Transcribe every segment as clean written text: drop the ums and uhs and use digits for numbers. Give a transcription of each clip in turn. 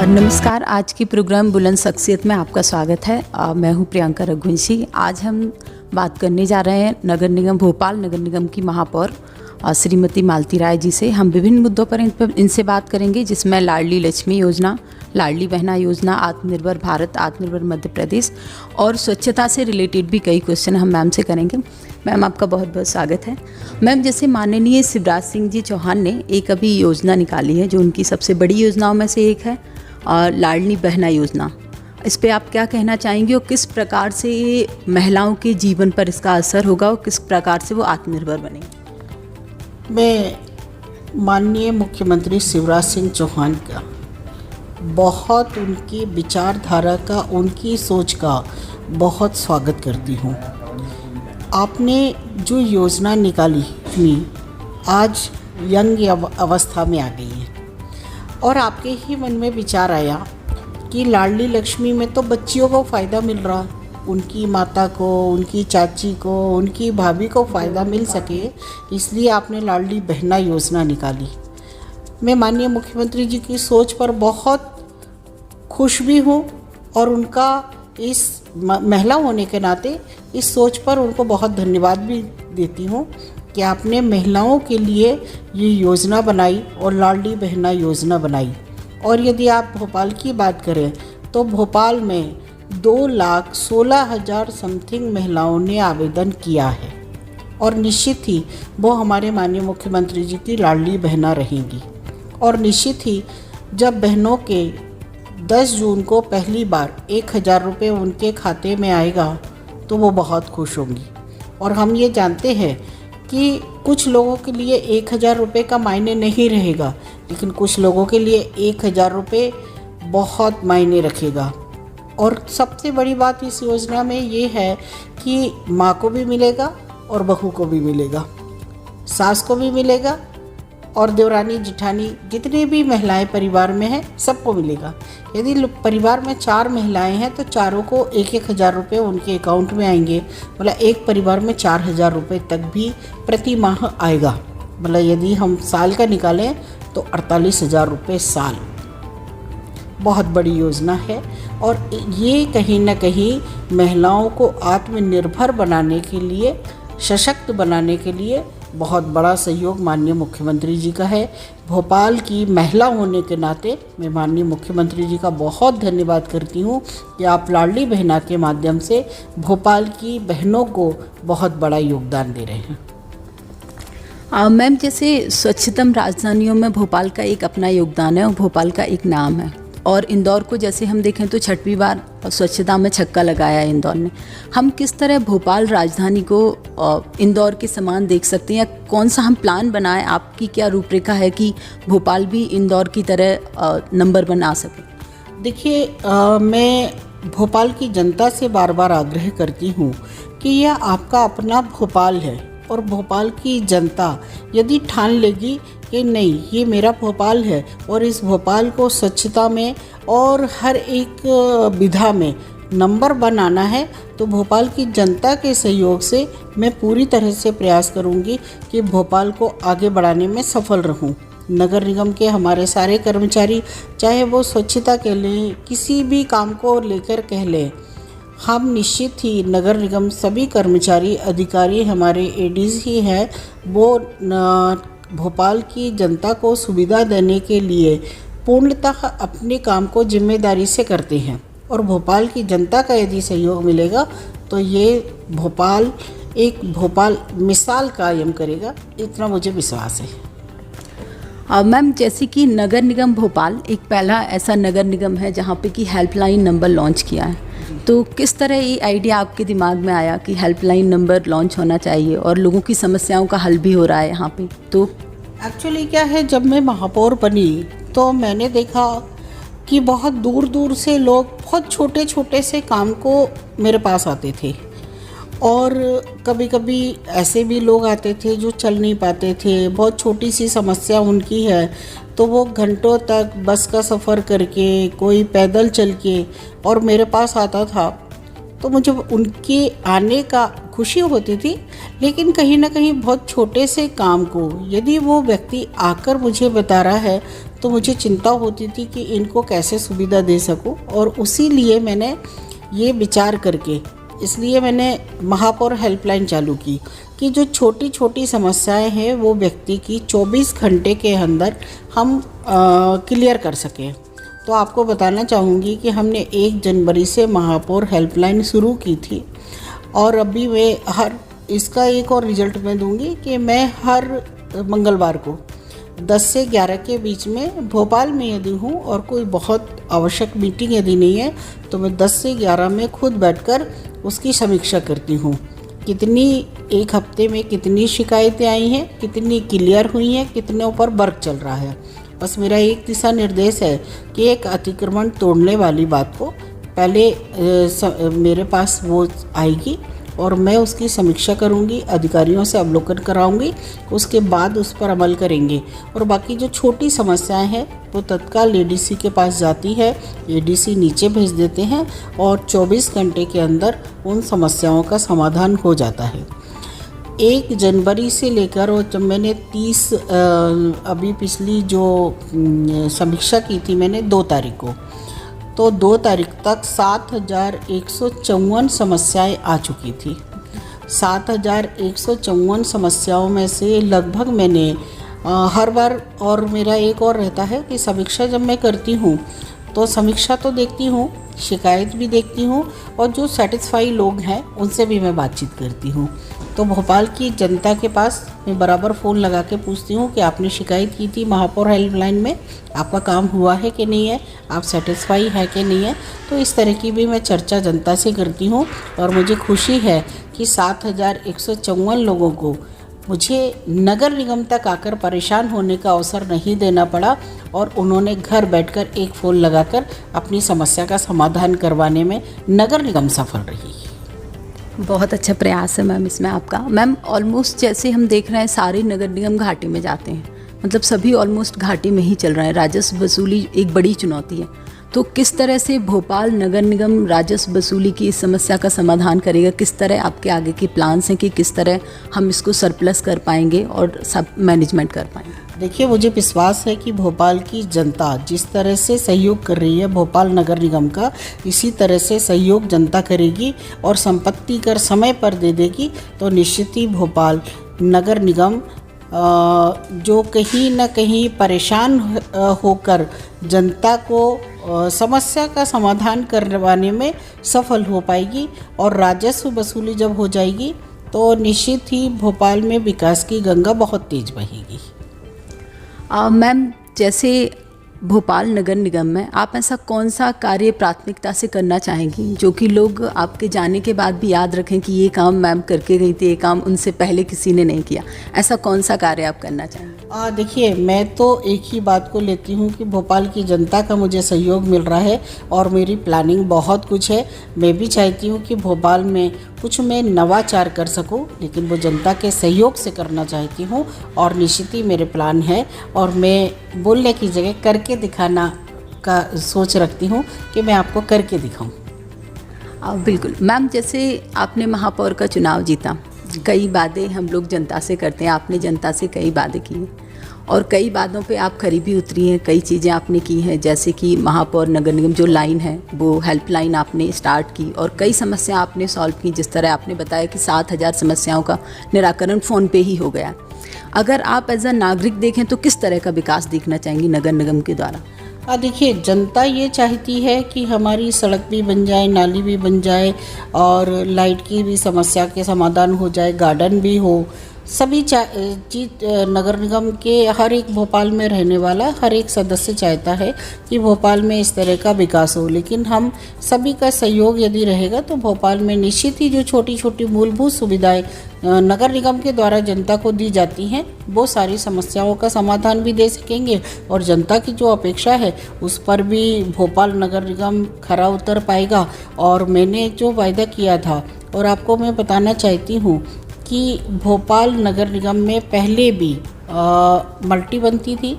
नमस्कार। आज की प्रोग्राम बुलंद शख्सियत में आपका स्वागत है। मैं हूं प्रियंका रघुवंशी। आज हम बात करने जा रहे हैं नगर निगम भोपाल नगर निगम की महापौर श्रीमती मालती राय जी से। हम विभिन्न मुद्दों पर इनसे बात करेंगे, जिसमें लाडली लक्ष्मी योजना, लाडली बहना योजना, आत्मनिर्भर भारत, आत्मनिर्भर मध्य प्रदेश और स्वच्छता से रिलेटेड भी कई क्वेश्चन हम मैम से करेंगे। मैम, आपका बहुत बहुत स्वागत है। मैम, जैसे माननीय शिवराज सिंह जी चौहान ने एक अभी योजना निकाली है जो उनकी सबसे बड़ी योजनाओं में से एक है, और लाडली बहना योजना। इस पे आप क्या कहना चाहेंगे और किस प्रकार से ये महिलाओं के जीवन पर इसका असर होगा और किस प्रकार से वो आत्मनिर्भर बनेंगे? मैं माननीय मुख्यमंत्री शिवराज सिंह चौहान का बहुत, उनकी विचारधारा का, उनकी सोच का बहुत स्वागत करती हूँ। आपने जो योजना निकाली थी आज यंग अवस्था में आ गई है और आपके ही मन में विचार आया कि लाडली लक्ष्मी में तो बच्चियों को फ़ायदा मिल रहा, उनकी माता को, उनकी चाची को, उनकी भाभी को फ़ायदा मिल सके, इसलिए आपने लाडली बहना योजना निकाली। मैं माननीय मुख्यमंत्री जी की सोच पर बहुत खुश भी हूँ और उनका इस महिला होने के नाते इस सोच पर उनको बहुत धन्यवाद भी देती हूँ कि आपने महिलाओं के लिए ये योजना बनाई और लाडली बहना योजना बनाई। और यदि आप भोपाल की बात करें तो भोपाल में 2,16,000 समथिंग महिलाओं ने आवेदन किया है और निश्चित ही वो हमारे माननीय मुख्यमंत्री जी की लाडली बहना रहेंगी। और निश्चित ही जब बहनों के 10 जून को पहली बार 1,000 रुपये उनके खाते में आएगा तो वो बहुत खुश होंगी। और हम ये जानते हैं कि कुछ लोगों के लिए 1,000 रुपये का मायने नहीं रहेगा, लेकिन कुछ लोगों के लिए 1,000 रुपये बहुत मायने रखेगा। और सबसे बड़ी बात इस योजना में ये है कि माँ को भी मिलेगा और बहू को भी मिलेगा, सास को भी मिलेगा और देवरानी जिठानी जितनी भी महिलाएं परिवार में हैं सबको मिलेगा। यदि परिवार में 4 महिलाएं हैं तो चारों को 1,000 रुपये उनके अकाउंट में आएंगे। मतलब एक परिवार में 4,000 रुपये तक भी प्रति माह आएगा। मतलब यदि हम साल का निकालें तो 48,000 रुपये साल। बहुत बड़ी योजना है और ये कहीं ना कहीं महिलाओं को आत्मनिर्भर बनाने के लिए, सशक्त बनाने के लिए बहुत बड़ा सहयोग माननीय मुख्यमंत्री जी का है। भोपाल की महिला होने के नाते मैं माननीय मुख्यमंत्री जी का बहुत धन्यवाद करती हूँ कि आप लाडली बहना के माध्यम से भोपाल की बहनों को बहुत बड़ा योगदान दे रहे हैं। मैम, जैसे स्वच्छतम राजधानियों में भोपाल का एक अपना योगदान है और भोपाल का एक नाम है, और इंदौर को जैसे हम देखें तो 6वीं बार स्वच्छता में छक्का लगाया है इंदौर ने। हम किस तरह भोपाल राजधानी को इंदौर के समान देख सकते हैं, या कौन सा हम प्लान बनाएं? आपकी क्या रूपरेखा है कि भोपाल भी इंदौर की तरह नंबर बना सके? देखिए, मैं भोपाल की जनता से बार बार आग्रह करती हूँ कि यह आपका अपना भोपाल है और भोपाल की जनता यदि ठान लेगी कि नहीं, ये मेरा भोपाल है और इस भोपाल को स्वच्छता में और हर एक विधा में नंबर बनाना है, तो भोपाल की जनता के सहयोग से मैं पूरी तरह से प्रयास करूंगी कि भोपाल को आगे बढ़ाने में सफल रहूं। नगर निगम के हमारे सारे कर्मचारी, चाहे वो स्वच्छता के लिए किसी भी काम को लेकर कह लें, हम निश्चित ही नगर निगम सभी कर्मचारी अधिकारी हमारे एडीज ही हैं, वो भोपाल की जनता को सुविधा देने के लिए पूर्णतः अपने काम को जिम्मेदारी से करते हैं। और भोपाल की जनता का यदि सहयोग मिलेगा तो ये भोपाल एक भोपाल मिसाल कायम करेगा, इतना मुझे विश्वास है। मैम, जैसे कि नगर निगम भोपाल एक पहला ऐसा नगर निगम है जहाँ पे कि हेल्पलाइन नंबर लॉन्च किया है, तो किस तरह ये आइडिया आपके दिमाग में आया कि हेल्पलाइन नंबर लॉन्च होना चाहिए और लोगों की समस्याओं का हल भी हो रहा है यहाँ पे? तो एक्चुअली क्या है, जब मैं महापौर बनी तो मैंने देखा कि बहुत दूर दूर से लोग बहुत छोटे छोटे से काम को मेरे पास आते थे, और कभी कभी ऐसे भी लोग आते थे जो चल नहीं पाते थे, बहुत छोटी सी समस्या उनकी है तो वो घंटों तक बस का सफ़र करके, कोई पैदल चल के और मेरे पास आता था। तो मुझे उनके आने का खुशी होती थी, लेकिन कहीं ना कहीं बहुत छोटे से काम को यदि वो व्यक्ति आकर मुझे बता रहा है तो मुझे चिंता होती थी कि इनको कैसे सुविधा दे सकूं, और उसी लिए मैंने ये विचार करके इसलिए मैंने महापौर हेल्पलाइन चालू की कि जो छोटी छोटी समस्याएं हैं वो व्यक्ति की 24 घंटे के अंदर हम क्लियर कर सकें। तो आपको बताना चाहूँगी कि हमने 1 जनवरी से महापौर हेल्पलाइन शुरू की थी, और अभी मैं इसका एक और रिजल्ट मैं दूंगी कि मैं हर मंगलवार को 10 से 11 के बीच में भोपाल में यदि हूँ और कोई बहुत आवश्यक मीटिंग यदि नहीं है तो मैं 10 से 11 में खुद बैठकर उसकी समीक्षा करती हूँ। कितनी एक हफ्ते में कितनी शिकायतें आई हैं, कितनी क्लियर हुई हैं, कितने ऊपर वर्क चल रहा है। बस मेरा एक दिशा निर्देश है कि एक अतिक्रमण तोड़ने वाली बात को पहले मेरे पास वो आएगी और मैं उसकी समीक्षा करूंगी, अधिकारियों से अवलोकन कराऊंगी, उसके बाद उस पर अमल करेंगे। और बाकी जो छोटी समस्याएं हैं वो तत्काल एडीसी के पास जाती है, एडीसी नीचे भेज देते हैं और 24 घंटे के अंदर उन समस्याओं का समाधान हो जाता है। 1 जनवरी से लेकर, और जब मैंने 30 अभी पिछली जो समीक्षा की थी मैंने 2 तारीख को, तो 2 तारीख तक 7,154 समस्याएं आ चुकी थी। 7,154 समस्याओं में से लगभग मैंने हर बार, और मेरा एक और रहता है कि समीक्षा जब मैं करती हूँ तो समीक्षा तो देखती हूँ, शिकायत भी देखती हूँ, और जो सेटिस्फाई लोग हैं उनसे भी मैं बातचीत करती हूँ। तो भोपाल की जनता के पास मैं बराबर फ़ोन लगा के पूछती हूँ कि आपने शिकायत की थी महापौर हेल्पलाइन में, आपका काम हुआ है कि नहीं है, आप सेटिस्फाई है कि नहीं है। तो इस तरह की भी मैं चर्चा जनता से करती हूँ, और मुझे खुशी है कि 7,154 लोगों को मुझे नगर निगम तक आकर परेशान होने का अवसर नहीं देना पड़ा, और उन्होंने घर बैठकर एक फ़ोन लगाकर अपनी समस्या का समाधान करवाने में नगर निगम सफल रही। बहुत अच्छा प्रयास है मैम इसमें आपका। मैम ऑलमोस्ट जैसे हम देख रहे हैं सारे नगर निगम घाटी में जाते हैं, मतलब सभी ऑलमोस्ट घाटी में ही चल रहे हैं। राजस्व वसूली एक बड़ी चुनौती है, तो किस तरह से भोपाल नगर निगम राजस्व वसूली की इस समस्या का समाधान करेगा? किस तरह आपके आगे के प्लान्स हैं कि किस तरह हम इसको सरप्लस कर पाएंगे और सब मैनेजमेंट कर पाएंगे? देखिए, मुझे विश्वास है कि भोपाल की जनता जिस तरह से सहयोग कर रही है भोपाल नगर निगम का, इसी तरह से सहयोग जनता करेगी और संपत्ति कर समय पर दे देगी, तो निश्चित ही भोपाल नगर निगम जो कहीं न कहीं परेशान होकर जनता को समस्या का समाधान करवाने में सफल हो पाएगी। और राजस्व वसूली जब हो जाएगी तो निश्चित ही भोपाल में विकास की गंगा बहुत तेज बहेगी। मैम जैसे भोपाल नगर निगम में आप ऐसा कौन सा कार्य प्राथमिकता से करना चाहेंगी जो कि लोग आपके जाने के बाद भी याद रखें कि ये काम मैम करके गई थी, ये काम उनसे पहले किसी ने नहीं किया? ऐसा कौन सा कार्य आप करना चाहेंगे? देखिए, मैं तो एक ही बात को लेती हूँ कि भोपाल की जनता का मुझे सहयोग मिल रहा है और मेरी प्लानिंग बहुत कुछ है। मैं भी चाहती हूँ कि भोपाल में कुछ मैं नवाचार कर सकूँ, लेकिन वो जनता के सहयोग से करना चाहती हूँ, और निश्चित ही मेरे प्लान है। और मैं बोलने की जगह करके दिखाना का सोच रखती हूँ कि मैं आपको करके दिखाऊँ। बिल्कुल मैम, जैसे आपने महापौर का चुनाव जीता, कई वादे हम लोग जनता से करते हैं, आपने जनता से कई वादे किए हैं और कई वादों पे आप खरी भी उतरी हैं। कई चीज़ें आपने की हैं, जैसे कि महापौर नगर निगम जो लाइन है वो हेल्पलाइन आपने स्टार्ट की और कई समस्या आपने सॉल्व की। जिस तरह आपने बताया कि 7,000 समस्याओं का निराकरण फ़ोन पे ही हो गया। अगर आप एज अ नागरिक देखें तो किस तरह का विकास देखना चाहेंगी नगर निगम के द्वारा? देखिए, जनता ये चाहती है कि हमारी सड़क भी बन जाए, नाली भी बन जाए और लाइट की भी समस्या के समाधान हो जाए, गार्डन भी हो। सभी चीज नगर निगम के हर एक भोपाल में रहने वाला हर एक सदस्य चाहता है कि भोपाल में इस तरह का विकास हो। लेकिन हम सभी का सहयोग यदि रहेगा तो भोपाल में निश्चित ही जो छोटी छोटी मूलभूत सुविधाएं नगर निगम के द्वारा जनता को दी जाती हैं वो सारी समस्याओं का समाधान भी दे सकेंगे, और जनता की जो अपेक्षा है उस पर भी भोपाल नगर निगम खरा उतर पाएगा। और मैंने जो वायदा किया था, और आपको मैं बताना चाहती हूँ कि भोपाल नगर निगम में पहले भी मल्टी बनती थी,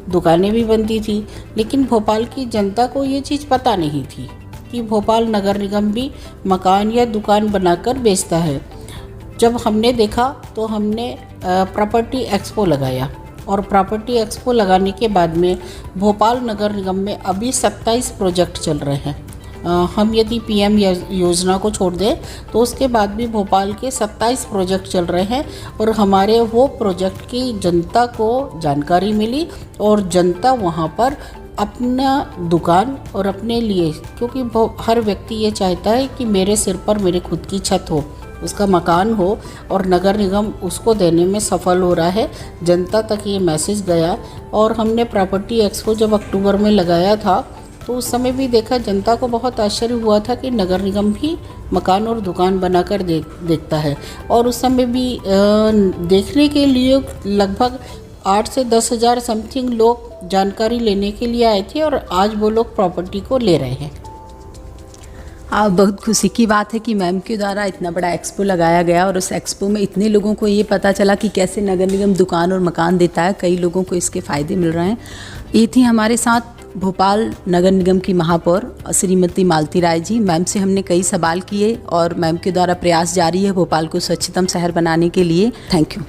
दुकानें भी बनती थी, लेकिन भोपाल की जनता को ये चीज़ पता नहीं थी कि भोपाल नगर निगम भी मकान या दुकान बनाकर बेचता है। जब हमने देखा तो हमने प्रॉपर्टी एक्सपो लगाया और प्रॉपर्टी एक्सपो लगाने के बाद में भोपाल नगर निगम में अभी 27 प्रोजेक्ट चल रहे हैं। हम यदि पीएम योजना को छोड़ दें तो उसके बाद भी भोपाल के 27 प्रोजेक्ट चल रहे हैं और हमारे वो प्रोजेक्ट की जनता को जानकारी मिली और जनता वहाँ पर अपना दुकान और अपने लिए, क्योंकि हर व्यक्ति ये चाहता है कि मेरे सिर पर मेरे खुद की छत हो, उसका मकान हो, और नगर निगम उसको देने में सफल हो रहा है। जनता तक ये मैसेज गया और हमने प्रॉपर्टी एक्सपो जब अक्टूबर में लगाया था तो उस समय भी देखा, जनता को बहुत आश्चर्य हुआ था कि नगर निगम भी मकान और दुकान बनाकर देखता है। और उस समय भी देखने के लिए लगभग 8 से 10 हज़ार समथिंग लोग जानकारी लेने के लिए आए थे और आज वो लोग प्रॉपर्टी को ले रहे हैं। बहुत खुशी की बात है कि मैम के द्वारा इतना बड़ा एक्सपो लगाया गया और उस एक्सपो में इतने लोगों को ये पता चला कि कैसे नगर निगम दुकान और मकान देता है, कई लोगों को इसके फ़ायदे मिल रहे हैं। ये थी हमारे साथ भोपाल नगर निगम की महापौर श्रीमती मालती राय जी। मैम से हमने कई सवाल किए और मैम के द्वारा प्रयास जारी है भोपाल को स्वच्छतम शहर बनाने के लिए। Thank you.